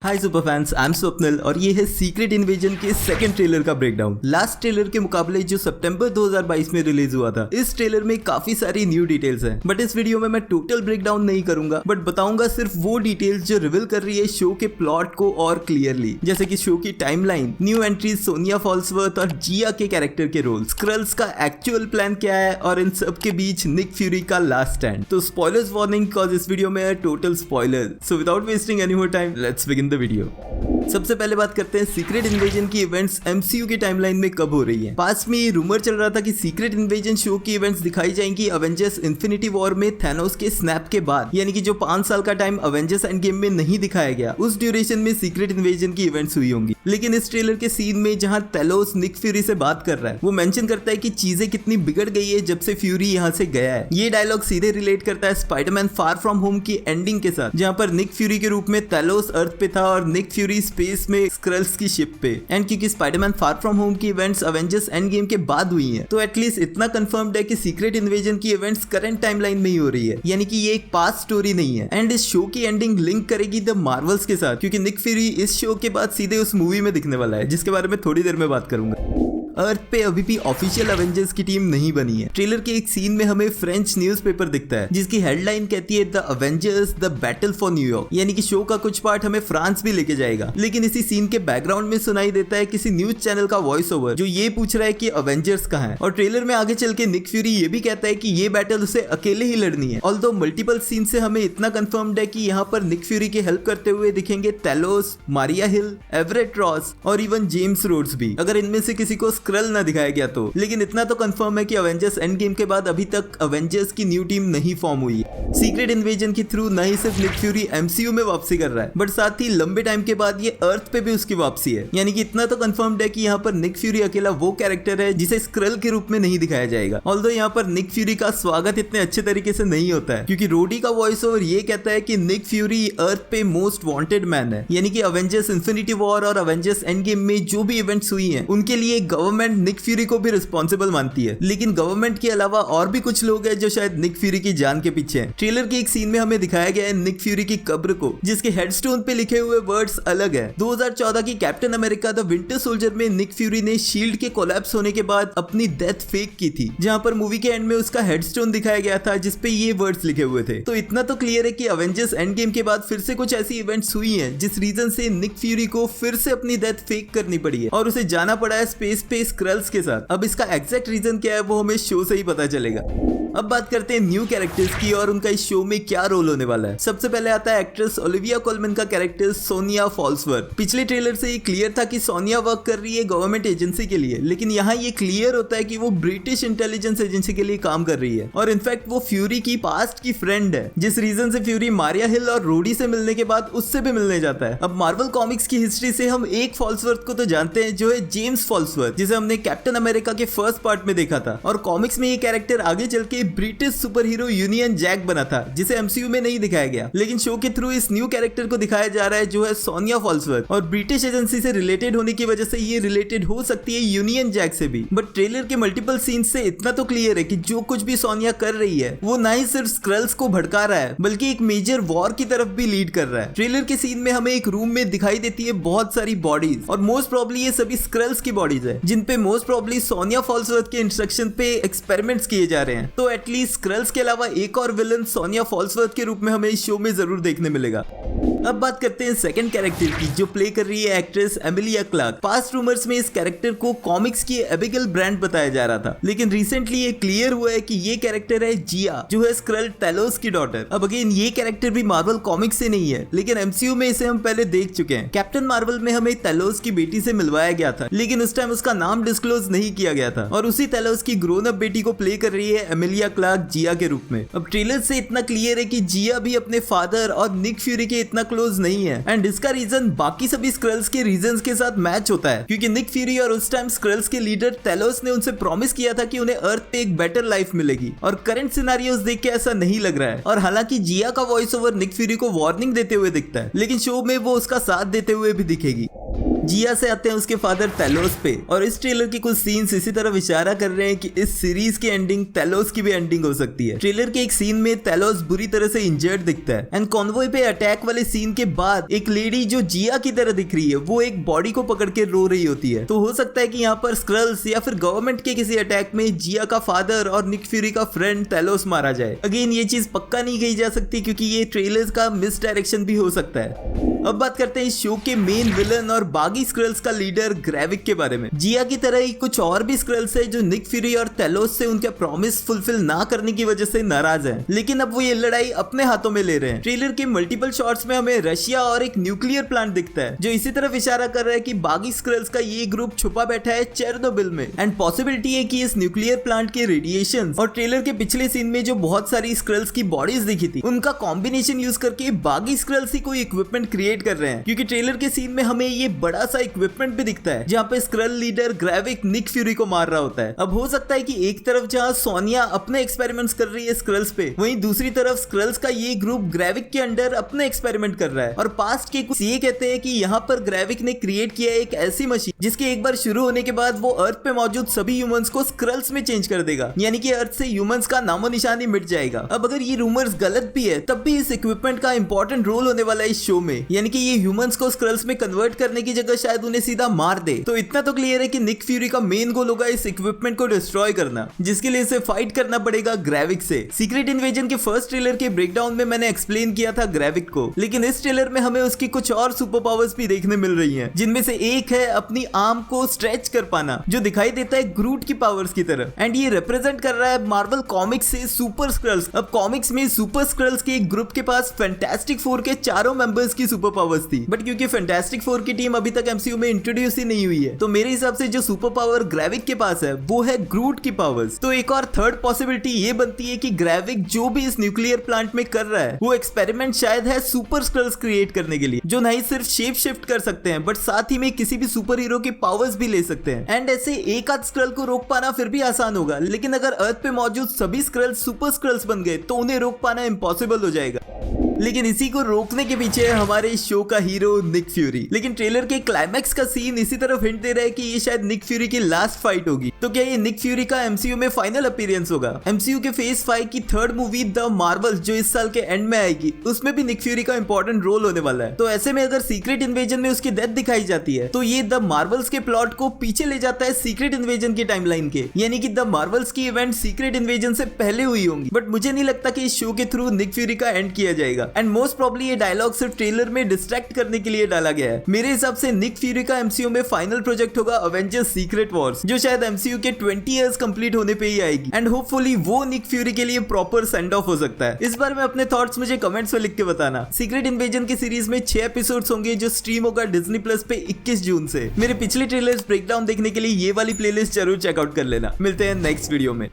Hi super fans, I am Swapnil और ये है सीक्रेट इन्वेजन के सेकंड ट्रेलर का ब्रेकडाउन। लास्ट ट्रेलर के मुकाबले जो सितंबर 2022 में रिलीज हुआ था, इस ट्रेलर में काफी सारी न्यू डिटेल्स हैं। बट इस वीडियो में मैं टोटल ब्रेकडाउन नहीं करूंगा, बट बताऊंगा सिर्फ वो डिटेल्स जो रिवील कर रही है शो के प्लॉट को और क्लियरली, जैसे कि शो की टाइमलाइन, न्यू एंट्रीज सोनिया फॉल्सवर्थ और जिया के कैरेक्टर के रोल, स्क्रल्स का एक्चुअल प्लान क्या है और इन सब के बीच निक फ्यूरी का लास्ट स्टैंड। तो स्पॉयलर्स वार्निंग, बिकॉज इस वीडियो में है total spoiler. So without wasting any more time, let's begin the video. सबसे पहले बात करते हैं सीक्रेट इन्वेजन की इवेंट्स एमसीयू की टाइमलाइन में कब हो रही है। पास में ये रूमर चल रहा था कि सीक्रेट इन्वेजन शो की इवेंट्स दिखाई जाएंगी अवेंजर्स इन्फिनिटी वॉर में थैनोस के स्नैप के बाद, यानी कि जो 5 साल का टाइम अवेंजर्स एंड गेम में नहीं दिखाया गया, उस ड्यूरेशन में सीक्रेट इन्वेजन की इवेंट्स हुई होंगी। लेकिन इस ट्रेलर के सीन में जहां थैनोस निक फ्यूरी से बात कर रहा है, वो मेंशन करता है कि चीजें कितनी बिगड़ गई है जब से फ्यूरी यहाँ से गया है। ये डायलॉग सीधे रिलेट करता है स्पाइडरमैन फार फ्रॉम होम की एंडिंग के साथ, जहां पर निक फ्यूरी के रूप में थैनोस अर्थ पे था और निक फ्यूरी स्पेस में स्क्रल्स की शिप पे। एंड क्योंकि स्पाइडरमैन फार फ्रॉम होम की इवेंट्स अवेंजर्स एंड गेम के बाद हुई हैं, तो एटलीस्ट इतना कंफर्म्ड है कि सीक्रेट इन्वेजन की इवेंट्स करंट टाइमलाइन में ही हो रही है, यानी कि ये एक पास्ट स्टोरी नहीं है। एंड इस शो की एंडिंग लिंक करेगी द मार्वल्स के साथ, क्योंकि निक फ्यूरी इस शो के बाद सीधे उस मूवी में दिखने वाला है, जिसके बारे में थोड़ी देर में बात करूंगा। अर्थ पे अभी भी ऑफिशियल अवेंजर्स की टीम नहीं बनी है। ट्रेलर के एक सीन में हमें फ्रेंच न्यूज़पेपर दिखता है जिसकी हेडलाइन कहती है the Avengers the battle for New York, यानी कि शो का कुछ पार्ट हमें फ्रांस भी लेके जाएगा। लेकिन इसी सीन के बैकग्राउंड में सुनाई देता है किसी न्यूज चैनल का वॉइस ओवर जो ये पूछ रहा है कि अवेंजर्स कहाँ है। और ट्रेलर में आगे चल के निक फ्यूरी ये भी कहता है कि ये बैटल उसे अकेले ही लड़नी है। ऑल्दो मल्टीपल सीन से हमें इतना कंफर्म्ड है कि यहाँ पर निक फ्यूरी की हेल्प करते हुए दिखेंगे थैनोस, मारिया हिल, एवरेट रॉस और इवन जेम्स रोड्स भी, अगर इनमें से किसी को स्क्रल ना दिखाया गया तो। लेकिन इतना तो कंफर्म है कि अवेंजर्स एंड गेम के बाद अभी तक अवेंजर्स की न्यू टीम नहीं फॉर्म हुई है। सीक्रेट इन्वेजन के थ्रू न ही सिर्फ निक फ्यूरी एमसीयू में वापसी कर रहा है, बट साथ ही लंबे टाइम के बाद ये अर्थ पे भी उसकी वापसी है। यानी कि इतना तो कंफर्म्ड है कि यहाँ पर निक फ्यूरी अकेला वो कैरेक्टर है जिसे स्क्रल के रूप में नहीं दिखाया जाएगा। ऑल्दो यहाँ पर निक फ्यूरी का स्वागत इतने अच्छे तरीके से नहीं होता है, क्योंकि रोडी का वॉइस ओवर ये कहता है कि निक फ्यूरी अर्थ पे मोस्ट वांटेड मैन है। यानी कि अवेंजर्स इन्फिनिटी वॉर और अवेंजर्स एंड गेम में जो भी इवेंट्स हुई हैं, उनके लिए गवर्नमेंट निक फ्यूरी को भी रिस्पॉन्सिबल मानती है। लेकिन गवर्नमेंट के अलावा और भी कुछ लोग हैं जो शायद निक फ्यूरी की जान के पीछे हैं। ट्रेलर के एक सीन में हमें दिखाया गया है निक फ्यूरी की कब्र को, जिसके हेडस्टोन पे लिखे हुए वर्ड्स अलग है। 2014 की captain America the winter soldier में निक फ्यूरी ने शील्ड के कोलैप्स होने के बाद अपनी डेथ फेक की थी, जहां पर मूवी के एंड में उसका हेडस्टोन दिखाया गया था जिसपे ये वर्ड्स लिखे हुए थे। तो इतना तो क्लियर है कि अवेंजर्स एंड गेम के बाद फिर से कुछ ऐसी इवेंट्स हुई हैं जिस रीजन से निक फ्यूरी को फिर से अपनी डेथ फेक करनी पड़ी है और उसे जाना पड़ा है स्पेस पे स्क्रल्स के साथ। अब इसका एग्जैक्ट रीजन क्या है वो हमें शो से ही पता चलेगा। अब बात करते हैं न्यू कैरेक्टर्स की और उनका इस शो में क्या रोल होने वाला है। सबसे पहले आता है एक्ट्रेस ओलिविया कोलमन का कैरेक्टर सोनिया फॉल्सवर्थ। पिछले ट्रेलर से ये क्लियर था कि सोनिया वर्क कर रही है गवर्नमेंट एजेंसी के लिए, लेकिन यहाँ ये क्लियर होता है कि वो ब्रिटिश इंटेलिजेंस एजेंसी के लिए काम कर रही है और इनफैक्ट वो फ्यूरी की पास्ट की फ्रेंड है, जिस रीजन से फ्यूरी मारिया हिल और रोडी से मिलने के बाद उससे भी मिलने जाता है। अब मार्वल कॉमिक्स की हिस्ट्री से हम एक फॉल्सवर्थ को तो जानते हैं जो है जेम्स फॉल्सवर्थ, जिसे हमने कैप्टन अमेरिका के फर्स्ट पार्ट में देखा था। और कॉमिक्स में ये कैरेक्टर आगे चल के British superhero Union Jack बना था, जिसे एमसीयू में नहीं दिखाया गया। लेकिन शो के थ्रू इस न्यू कैरेक्टर को दिखाया जा रहा है जो है सोनिया फॉल्सवर्थ, और ब्रिटिश एजेंसी से रिलेटेड होने की वजह से ये रिलेटेड हो सकती है यूनियन जैक से भी। बट ट्रेलर के मल्टीपल सीन से इतना तो क्लियर है कि जो कुछ भी सोनिया कर रही है वो ना ही सिर्फ स्क्रल्स को भड़का रहा है, बल्कि एक मेजर वॉर की तरफ भी लीड कर रहा है। ट्रेलर के सीन में हमें एक रूम में दिखाई देती है बहुत सारी बॉडीज, और मोस्ट प्रोबेबली ये सभी स्क्रल्स की बॉडीज है, जिन पे मोस्ट प्रोबेबली सोनिया फॉल्सवर्थ के इंस्ट्रक्शन पे एक्सपेरिमेंट्स किए जा रहे हैं। तो एटलीस्ट स्क्रल्स के अलावा एक और विलन सोनिया फॉल्सवर्थ के रूप में हमें इस शो में जरूर देखने मिलेगा। अब बात करते हैं सेकंड कैरेक्टर की, जो प्ले कर रही है actress Emilia Clarke. Past rumours में इस कैरेक्टर को कॉमिक्स की एबिगेल ब्रांड बताया जा रहा था, लेकिन रिसेंटली ये क्लियर हुआ है कि ये कैरेक्टर है जिया, जो है स्क्रल थैनोस की डॉटर। अब अगेन ये कैरेक्टर भी मार्वल कॉमिक्स से नहीं है, लेकिन एमसीयू में इसे हम पहले देख चुके हैं। कैप्टन मार्वल में हमें थैनोस की बेटी से मिलवाया गया था, लेकिन उस टाइम उसका नाम डिस्क्लोज नहीं किया गया था, और उसी थैनोस की ग्रोन अप बेटी को प्ले कर रही है एमिलिया क्लार्क जिया के रूप में। अब ट्रेलर से इतना क्लियर है कि जिया भी अपने फादर और निक फ्यूरी के इतना क्लोज नहीं है, एंड इसका रीजन बाकी सभी स्क्रल्स के रीजंस के साथ मैच होता है, क्योंकि निक फ्यूरी और उस टाइम स्क्रल्स के लीडर थैनोस ने उनसे प्रॉमिस किया था कि उन्हें अर्थ पे एक बेटर लाइफ मिलेगी, और करंट सिनेरियोस देख के ऐसा नहीं लग रहा है। और हालांकि जिया का वॉइस ओवर निक फ्यूरी को वार्निंग देते हुए दिखता है, लेकिन शो में वो उसका साथ देते हुए भी दिखेगी। जिया से आते हैं उसके फादर थैलोस पे, और इस ट्रेलर के कुछ सीन्स इसी तरफ इशारा कर रहे हैं कि इस सीरीज की एंडिंग थैलोस की भी एंडिंग हो सकती है। ट्रेलर के एक सीन में थैलोस बुरी तरह से इंजर्ड दिखता है एंड कॉन्वॉय पे अटैक वाले सीन के बाद एक लेडी जो जिया की तरह दिख रही है वो एक बॉडी को पकड़ के रो रही होती है। तो हो सकता है कि यहाँ पर स्क्रल्स या फिर गवर्नमेंट के किसी अटैक में जिया का फादर और निक फ्यूरी का फ्रेंड थैलोस मारा जाए। अगेन ये चीज पक्का नहीं कही जा सकती क्योंकि ये ट्रेलर्स का मिस डायरेक्शन भी हो सकता है। अब बात करते हैं इस शो के मेन विलन और बागी स्क्रल्स का लीडर ग्रेविक के बारे में। जिया की तरह ही कुछ और भी स्क्रल्स है जो निक फ्यूरी और थैलोस से उनका प्रॉमिस फुलफिल ना करने की वजह से नाराज हैं, लेकिन अब वो ये लड़ाई अपने हाथों में ले रहे हैं। ट्रेलर के मल्टीपल शॉट्स में हमें रशिया और एक न्यूक्लियर प्लांट दिखता है जो इसी तरफ इशारा कर रहा है कि बागी स्क्रल्स का ये ग्रुप छुपा बैठा है चेरनोबिल में एंड पॉसिबिलिटी है कि इस न्यूक्लियर प्लांट के रेडिएशन और ट्रेलर के पिछले सीन में जो बहुत सारी स्क्रल्स की बॉडीज दिखी थी उनका कॉम्बिनेशन यूज करके बागी स्क्रल्स ही कोई इक्विपमेंट क्रिएट कर रहे हैं, क्योंकि ट्रेलर के सीन में हमें ये बड़ा सा इक्विपमेंट भी दिखता है जहाँ पे Skrull leader Gravik Nick Fury को मार रहा होता है। अब हो सकता है कि एक तरफ जहाँ सोनिया अपने एक्सपेरिमेंट्स कर रही है स्क्रल्स पे, वहीं दूसरी तरफ स्क्रल्स का ये ग्रुप ग्रेविक के अंडर अपने एक्सपेरिमेंट कर रहा है। और पास्ट के कुछ ये कहते हैं कि यहाँ पर ग्रेविक ने क्रिएट किया एक ऐसी मशीन जिसके एक बार शुरू होने के बाद वो अर्थ पे मौजूद सभी ह्यूमंस को स्क्रल्स में चेंज कर देगा, यानी कि अर्थ से ह्यूमंस का नामो निशान ही मिट जाएगा। अब अगर ये रूमर्स गलत भी है तब भी इस इक्विपमेंट का इंपॉर्टेंट रोल होने वाला है इस शो में, यानी कि ये ह्यूमंस को स्क्रल्स में कन्वर्ट करने की जगह शायद उन्हें सीधा मार दे। तो इतना तो क्लियर है कि निक फ्यूरी का मेन गोल होगा इस इक्विपमेंट को डिस्ट्रॉय करना, जिसके लिए इसे फाइट करना पड़ेगा ग्रेविक से। सीक्रेट इन्वेजन के फर्स्ट ट्रेलर के ब्रेकडाउन में मैंने एक्सप्लेन किया था ग्रेविक को, लेकिन इस ट्रेलर में हमें उसकी कुछ और सुपर पावर्स भी देखने मिल रही हैं, जिनमें से एक है अपनी आर्म को स्ट्रेच कर पाना, जो दिखाई देता है ग्रूट की पावर्स की तरह, एंड ये रिप्रेजेंट कर रहा है मार्वल कॉमिक्स से सुपर स्क्रल्स। अब कॉमिक्स में सुपर स्क्रल्स के एक ग्रुप के पास फैंटास्टिक फोर के चारों मेंबर्स की सुपर पावर्स थी, बट क्योंकि फैंटास्टिक फोर की टीम अभी तक एमसीयू में इंट्रोड्यूस ही नहीं हुई है, तो मेरे हिसाब से जो सुपर पावर ग्रेविक के पास है वो है ग्रूट की पावर्स। तो एक और थर्ड पॉसिबिलिटी ये बनती है कि ग्रेविक जो भी इस न्यूक्लियर प्लांट में कर रहा है वो एक्सपेरिमेंट शायद है सुपर स्क्रल्स क्रिएट करने के लिए, जो नहीं सिर्फ शेप शिफ्ट कर सकते हैं बट साथ ही में किसी भी सुपर हीरो की पावर्स भी ले सकते हैं। एंड ऐसे एक आध स्क्रल को रोक पाना फिर भी आसान होगा, लेकिन अगर अर्थ पे मौजूद सभी स्क्रल्स सुपर स्क्रल्स बन गए तो उन्हें रोक पाना इम्पॉसिबल हो जाएगा। लेकिन इसी को रोकने के पीछे है हमारे शो का हीरो निक फ्यूरी। लेकिन ट्रेलर के क्लाइमैक्स का सीन इसी तरफ हिंट दे रहा है कि ये शायद निक फ्यूरी की लास्ट फाइट होगी। तो क्या ये निक फ्यूरी का एमसीयू में फाइनल अपीयरेंस होगा? एमसीयू के फेज 5 की थर्ड मूवी द मार्वल्स जो इस साल के एंड में आएगी, उसमें भी निक फ्यूरी का इंपॉर्टेंट रोल होने वाला है। तो ऐसे में अगर सीक्रेट इन्वेजन में उसकी डेथ दिखाई जाती है तो ये द मार्वल्स के प्लॉट को पीछे ले जाता है सीक्रेट इन्वेजन की टाइमलाइन के, यानी कि द मार्वल्स की इवेंट सीक्रेट इन्वेजन से पहले हुई होंगी। बट मुझे नहीं लगता कि इस शो के थ्रू निक फ्यूरी का एंड किया जाएगा, एंड मोस्ट प्रोबब्ली ये डायलॉग सिर्फ ट्रेलर में डिस्ट्रैक्ट करने के लिए डाला गया है। मेरे हिसाब से निक फ्यूरी का एमसीयू में फाइनल प्रोजेक्ट होगा अवेंजर्स सीक्रेट वॉर्स, जो शायद एमसीयू के 20 इयर्स कंप्लीट होने पे ही आएगी, एंड होपफुली वो निक फ्यूरी के लिए प्रॉपर सेंड ऑफ हो सकता है। इस बार में अपने थॉट्स मुझे कमेंट्स में लिख के बताना। सीक्रेट इन्वेजन की सीरीज में 6 एपिसोड्स होंगे जो स्ट्रीम होगा डिज्नी प्लस पे 21 जून से। मेरे पिछले ट्रेलर्स ब्रेकडाउन देखने के लिए ये वाली प्लेलिस्ट जरूर चेकआउट कर लेना। मिलते हैं नेक्स्ट वीडियो में।